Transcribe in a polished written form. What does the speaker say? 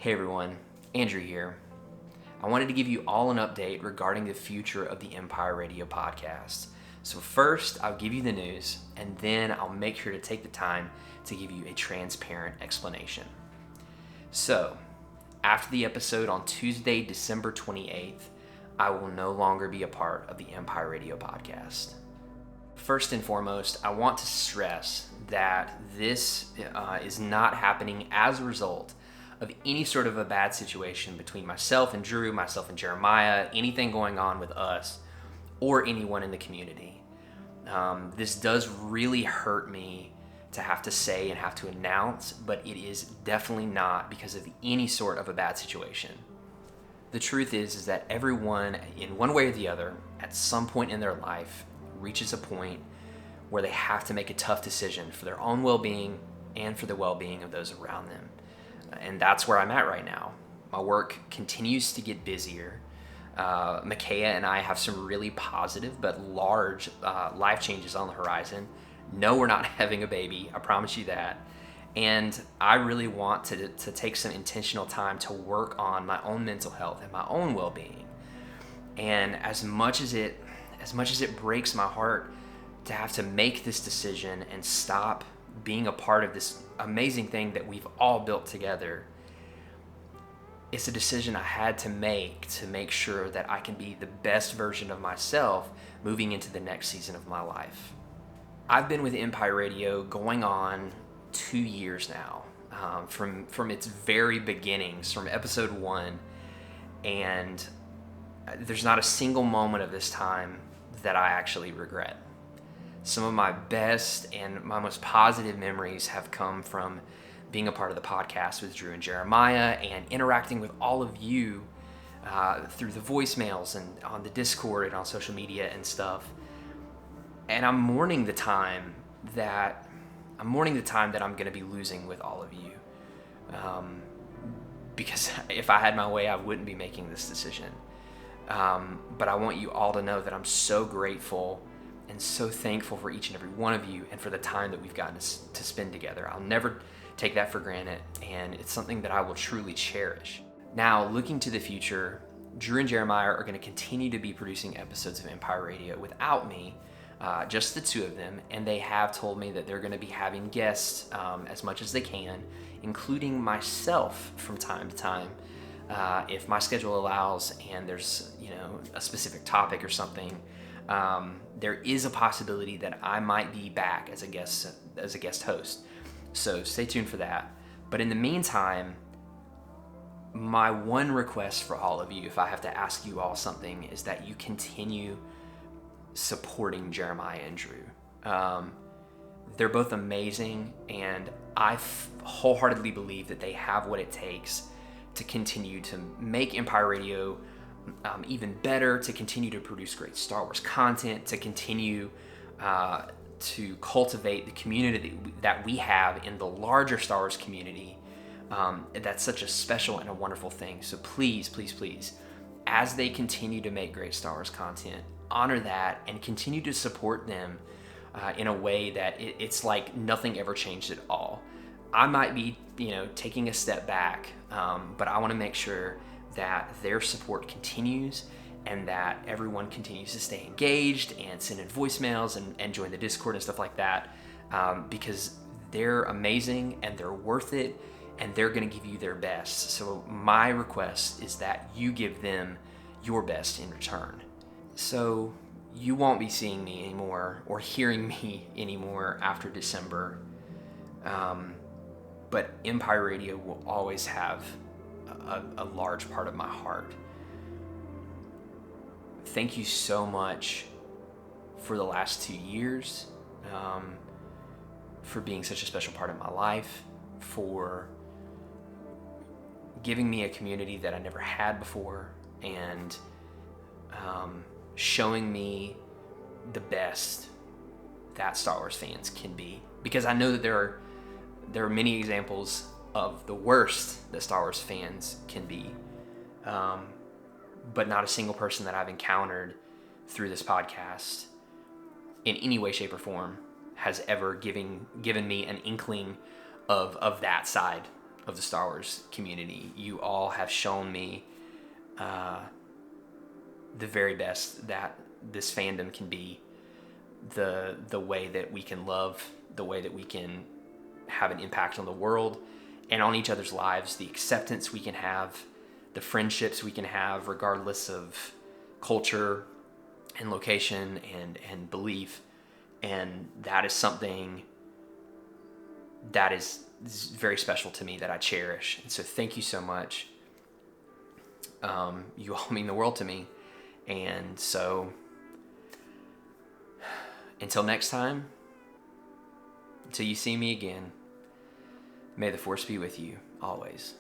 Hey everyone, Andrew here. I wanted to give you all an update regarding the future of the Empire Radio podcast. So first, I'll give you the news, and then I'll make sure to take the time to give you a transparent explanation. So, after the episode on Tuesday, December 28th, I will no longer be a part of the Empire Radio podcast. First and foremost, I want to stress that this is not happening as a result of any sort of a bad situation between myself and Drew, myself and Jeremiah, anything going on with us, or anyone in the community. This does really hurt me to have to say and have to announce, but it is definitely not because of any sort of a bad situation. The truth is that everyone, in one way or the other, at some point in their life, reaches a point where they have to make a tough decision for their own well-being and for the well-being of those around them. And that's where I'm at right now. My work continues to get busier. Micaiah and I have some really positive but large life changes on the horizon. No, we're not having a baby, I promise you that. And I really want to take some intentional time to work on my own mental health and my own well-being. And as much as it breaks my heart to have to make this decision and stop being a part of this amazing thing that we've all built together, it's a decision I had to make sure that I can be the best version of myself moving into the next season of my life. I've been with Empire Radio going on 2 years now, from its very beginnings, from episode 1, and there's not a single moment of this time that I actually regret. Some of my best and my most positive memories have come from being a part of the podcast with Drew and Jeremiah and interacting with all of you through the voicemails and on the Discord and on social media and stuff. And I'm mourning the time that I'm going to be losing with all of you. Because if I had my way, I wouldn't be making this decision. But I want you all to know that I'm so grateful and so thankful for each and every one of you and for the time that we've gotten to spend together. I'll never take that for granted, and it's something that I will truly cherish. Now, looking to the future, Drew and Jeremiah are going to continue to be producing episodes of Empire Radio without me, just the two of them, and they have told me that they're going to be having guests as much as they can, including myself from time to time. If my schedule allows and there's a specific topic or something, there is a possibility that I might be back as a guest host. So stay tuned for that. But in the meantime, my one request for all of you, if I have to ask you all something, is that you continue supporting Jeremiah and Drew. They're both amazing, and I wholeheartedly believe that they have what it takes to continue to make Empire Radio even better, to continue to produce great Star Wars content, to continue to cultivate the community that we have in the larger Star Wars community. That's such a special and a wonderful thing. So please, please, please, as they continue to make great Star Wars content, honor that and continue to support them in a way that it's like nothing ever changed at all. I might be, taking a step back, but I want to make sure that their support continues and that everyone continues to stay engaged and send in voicemails and join the Discord and stuff like that, because they're amazing and they're worth it and they're going to give you their best. So my request is that you give them your best in return. So you won't be seeing me anymore or hearing me anymore after December, but Empire Radio will always have a large part of my heart. Thank you so much for the last 2 years, for being such a special part of my life, for giving me a community that I never had before, and showing me the best that Star Wars fans can be. Because I know that there are many examples of the worst that Star Wars fans can be, but not a single person that I've encountered through this podcast in any way, shape, or form has ever given me an inkling of that side of the Star Wars community. You all have shown me the very best that this fandom can be, the way that we can love, the way that we can have an impact on the world and on each other's lives, the acceptance we can have, the friendships we can have regardless of culture and location and belief. And that is something that is very special to me, that I cherish. And so thank you so much. You all mean the world to me. And so until next time, until you see me again, may the Force be with you always.